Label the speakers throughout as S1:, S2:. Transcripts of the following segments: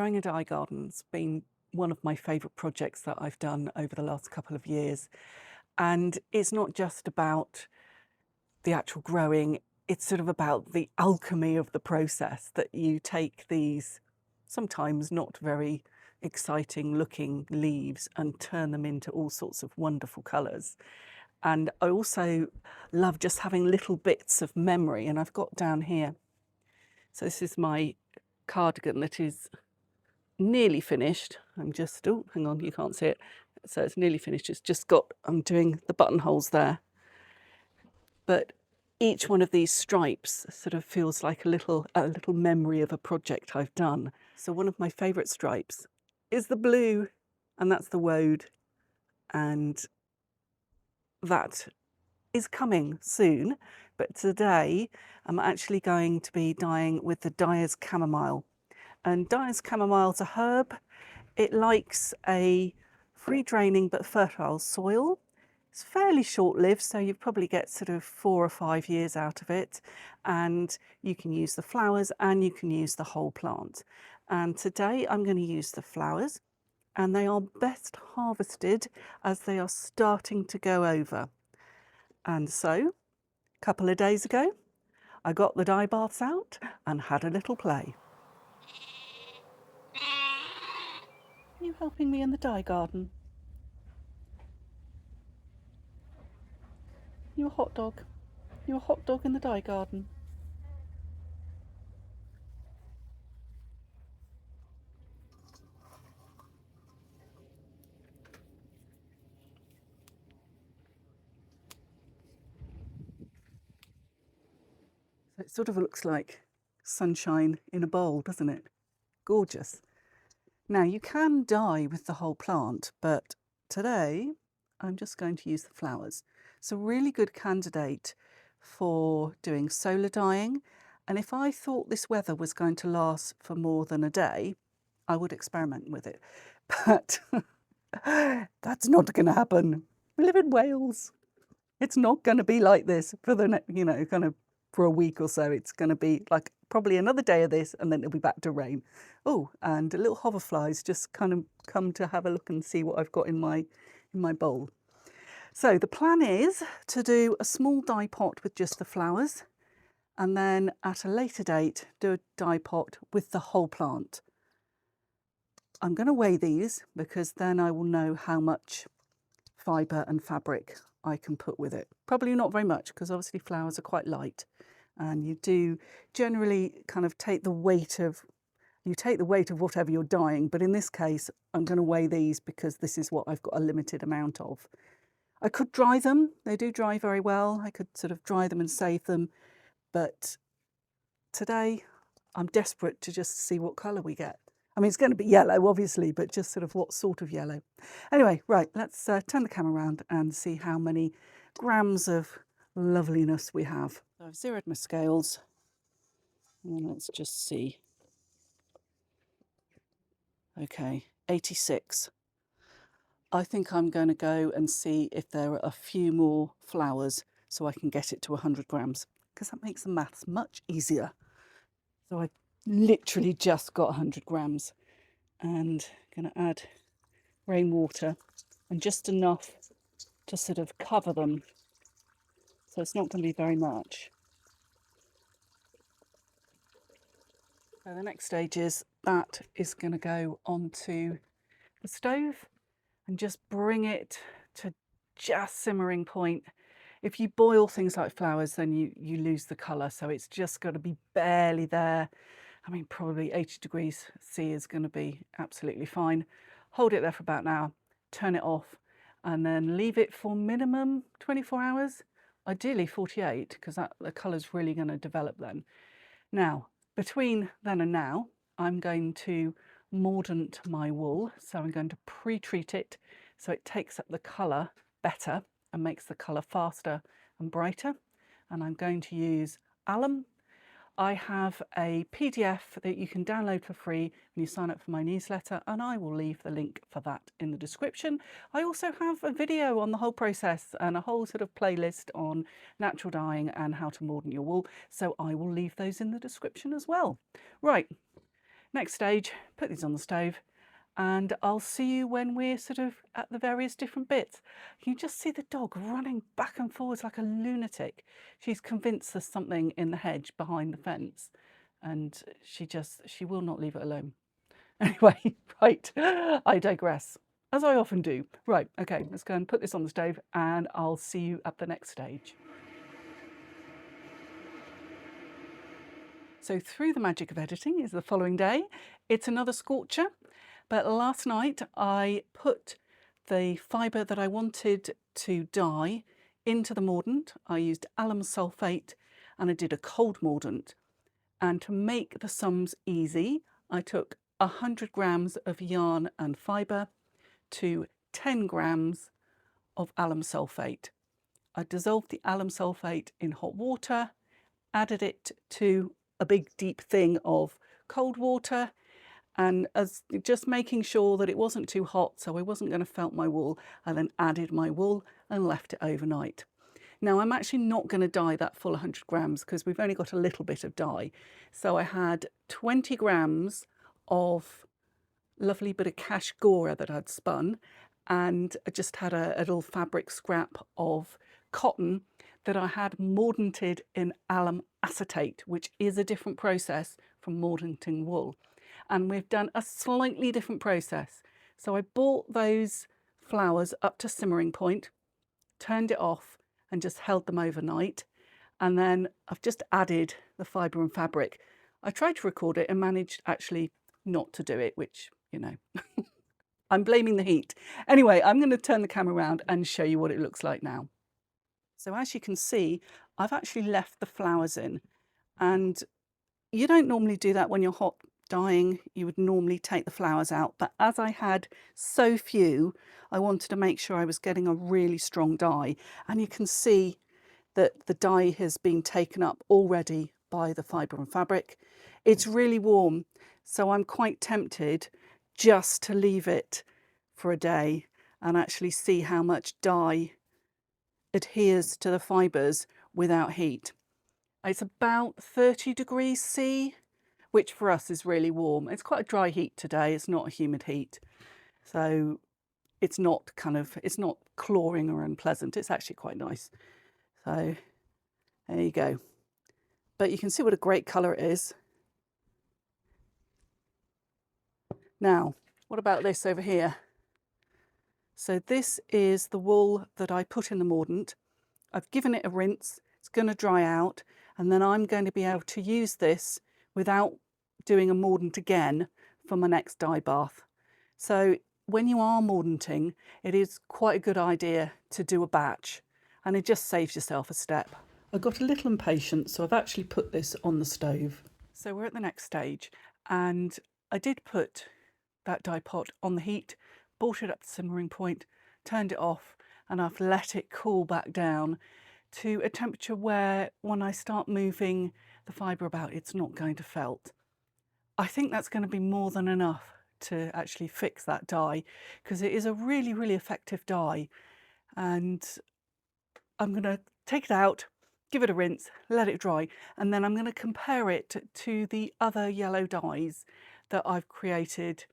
S1: Growing a dye garden's been one of my favourite projects that I've done over the last couple of years. And it's not just about the actual growing, it's sort of about the alchemy of the process, that you take these sometimes not very exciting looking leaves and turn them into all sorts of wonderful colours. And I also love just having little bits of memory, and I've got down here. So this is my cardigan that is nearly finished. I'm just, oh, hang on, you can't see it. So it's nearly finished. It's just got, I'm doing the buttonholes there. But each one of these stripes sort of feels like a little memory of a project I've done. So one of my favourite stripes is the blue, and that's the woad. And that is coming soon. But today I'm actually going to be dyeing with the Dyer's Chamomile. And Dyer's Chamomile is a herb. It likes a free draining but fertile soil. It's fairly short-lived, so you probably get sort of 4 or 5 years out of it. And you can use the flowers and you can use the whole plant. And today I'm going to use the flowers, and they are best harvested as they are starting to go over. And so, a couple of days ago, I got the dye baths out and had a little play. Are you helping me in the dye garden? You a hot dog? You a hot dog in the dye garden? So it sort of looks like sunshine in a bowl, doesn't it? Gorgeous. Now you can dye with the whole plant, but today I'm just going to use the flowers. It's a really good candidate for doing solar dyeing. And if I thought this weather was going to last for more than a day, I would experiment with it. But that's not going to happen. We live in Wales. It's not going to be like this for the, kind of for a week or so. It's going to be like probably another day of this, and then it'll be back to rain. Oh, and little hoverflies just kind of come to have a look and see what I've got in my bowl. So the plan is to do a small dye pot with just the flowers, and then at a later date do a dye pot with the whole plant. I'm going to weigh these because then I will know how much fibre and fabric I can put with it. Probably not very much, because obviously flowers are quite light, and you do generally kind of take the weight of whatever you're dyeing, but in this case I'm going to weigh these because this is what I've got a limited amount of. I could dry them, they do dry very well. I could sort of dry them and save them, but today I'm desperate to just see what colour we get. I mean, it's going to be yellow, obviously, but just sort of what sort of yellow. Anyway, right, let's turn the camera around and see how many grams of loveliness we have. So I've zeroed my scales, and let's just see. Okay, 86. I think I'm going to go and see if there are a few more flowers so I can get it to 100 grams, because that makes the maths much easier. So I've literally just got 100 grams, and I'm going to add rainwater and just enough to sort of cover them. So it's not going to be very much. So the next stage is that is going to go onto the stove and just bring it to just simmering point. If you boil things like flowers, then you lose the colour, so it's just got to be barely there. I mean, probably 80 degrees C is going to be absolutely fine. Hold it there for about an hour, turn it off, and then leave it for minimum 24 hours, ideally 48, because the colour's really going to develop then. Now, between then and now, I'm going to mordant my wool, so I'm going to pre-treat it so it takes up the colour better and makes the colour faster and brighter. And I'm going to use alum. I have a PDF that you can download for free when you sign up for my newsletter, and I will leave the link for that in the description. I also have a video on the whole process and a whole sort of playlist on natural dyeing and how to mordant your wool, so I will leave those in the description as well. Right, Next stage, put these on the stove, and I'll see you when we're sort of at the various different bits. You just see the dog running back and forwards like a lunatic. She's convinced there's something in the hedge behind the fence, and she will not leave it alone. Anyway, right, I digress, as I often do. Right, okay, let's go and put this on the stove, and I'll see you at the next stage. So through the magic of editing is the following day. It's another scorcher, but last night I put the fibre that I wanted to dye into the mordant. I used alum sulphate and I did a cold mordant. And to make the sums easy, I took 100 grams of yarn and fibre to 10 grams of alum sulphate. I dissolved the alum sulphate in hot water, added it to a big deep thing of cold water, and as just making sure that it wasn't too hot so I wasn't going to felt my wool. I then added my wool and left it overnight. Now I'm actually not going to dye that full 100 grams because we've only got a little bit of dye. So I had 20 grams of lovely bit of cashgora that I'd spun, and I just had a little fabric scrap of cotton that I had mordanted in alum acetate, which is a different process from mordanting wool. And we've done a slightly different process. So I brought those flowers up to simmering point, turned it off and just held them overnight. And then I've just added the fibre and fabric. I tried to record it and managed actually not to do it, which, you know, I'm blaming the heat. Anyway, I'm going to turn the camera around and show you what it looks like now. So as you can see, I've actually left the flowers in, and you don't normally do that when you're hot dyeing. You would normally take the flowers out, but as I had so few, I wanted to make sure I was getting a really strong dye, and you can see that the dye has been taken up already by the fibre and fabric. It's really warm, so I'm quite tempted just to leave it for a day and actually see how much dye adheres to the fibres without heat. It's about 30 degrees C, which for us is really warm. It's quite a dry heat today, it's not a humid heat. So it's not cloying or unpleasant, it's actually quite nice. So there you go. But you can see what a great colour it is. Now, what about this over here? So this is the wool that I put in the mordant. I've given it a rinse, it's going to dry out, and then I'm going to be able to use this without doing a mordant again for my next dye bath. So when you are mordanting, it is quite a good idea to do a batch, and it just saves yourself a step. I got a little impatient, so I've actually put this on the stove. So we're at the next stage, and I did put that dye pot on the heat, brought it up to simmering point, turned it off, and I've let it cool back down to a temperature where when I start moving the fibre about, it's not going to felt. I think that's going to be more than enough to actually fix that dye, because it is a really, really effective dye. And I'm going to take it out, give it a rinse, let it dry, and then I'm going to compare it to the other yellow dyes that I've created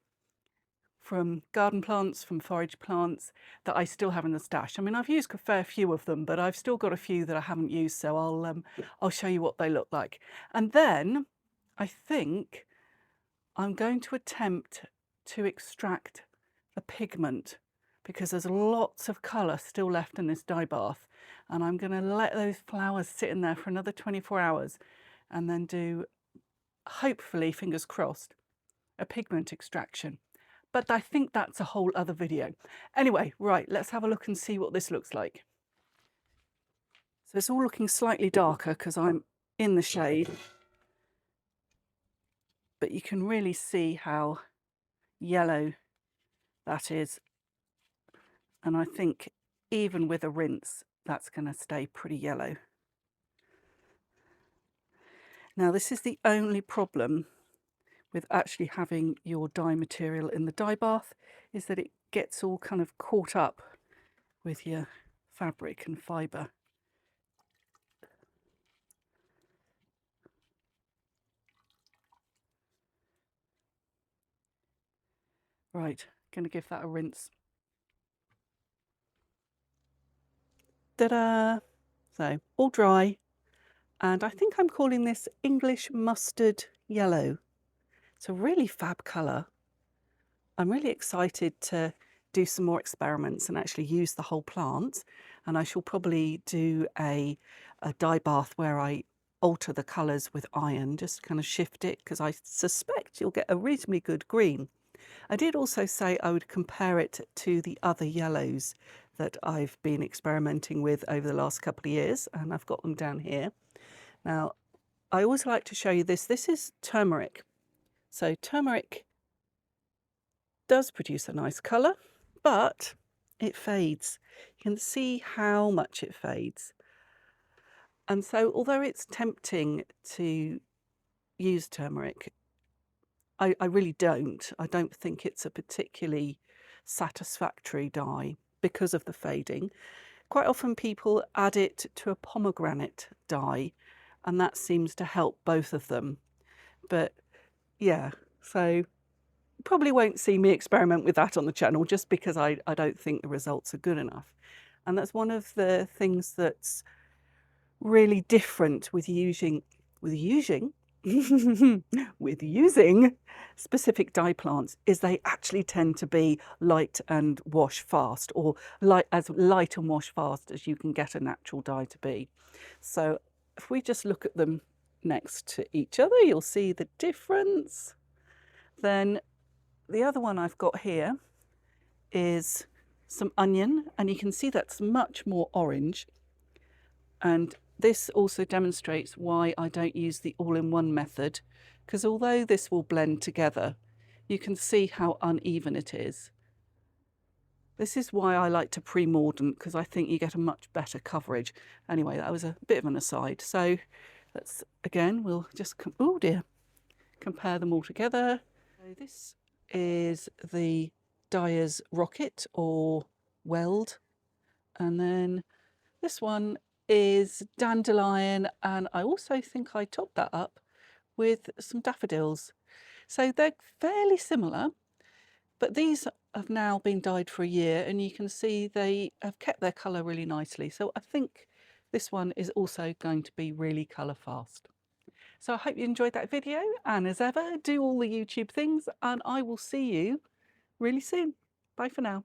S1: from garden plants, from forage plants that I still have in the stash. I mean, I've used a fair few of them, but I've still got a few that I haven't used, so I'll show you what they look like. And then I think I'm going to attempt to extract the pigment, because there's lots of colour still left in this dye bath, and I'm going to let those flowers sit in there for another 24 hours and then do, hopefully, fingers crossed, a pigment extraction. But I think that's a whole other video. Anyway, right, let's have a look and see what this looks like. So it's all looking slightly darker because I'm in the shade, but you can really see how yellow that is. And I think even with a rinse, that's going to stay pretty yellow. Now, this is the only problem with actually having your dye material in the dye bath, is that it gets all kind of caught up with your fabric and fibre. Right, going to give that a rinse. Ta-da! So, all dry. And I think I'm calling this English Mustard Yellow. It's a really fab colour. I'm really excited to do some more experiments and actually use the whole plant. And I shall probably do a dye bath where I alter the colours with iron, just kind of shift it, because I suspect you'll get a reasonably good green. I did also say I would compare it to the other yellows that I've been experimenting with over the last couple of years, and I've got them down here. Now, I always like to show you this. This is turmeric. So turmeric does produce a nice colour, but it fades. You can see how much it fades. And so although it's tempting to use turmeric, I really don't. I don't think it's a particularly satisfactory dye because of the fading. Quite often people add it to a pomegranate dye, and that seems to help both of them. But yeah, so probably won't see me experiment with that on the channel just because I don't think the results are good enough. And that's one of the things that's really different with using with using specific dye plants, is they actually tend to be light and wash fast, or as light and wash fast as you can get a natural dye to be. So if we just look at them next to each other, you'll see the difference. Then the other one I've got here is some onion, and you can see that's much more orange. And this also demonstrates why I don't use the all-in-one method, because although this will blend together, you can see how uneven it is. This is why I like to pre-mordant, because I think you get a much better coverage. Anyway, that was a bit of an aside. So let's, again, we'll just, oh dear, compare them all together. So this is the Dyer's Rocket or Weld, and then this one is Dandelion, and I also think I topped that up with some daffodils. So they're fairly similar, but these have now been dyed for a year, and you can see they have kept their colour really nicely. So I think this one is also going to be really colour fast. So I hope you enjoyed that video, and as ever, do all the YouTube things, and I will see you really soon. Bye for now.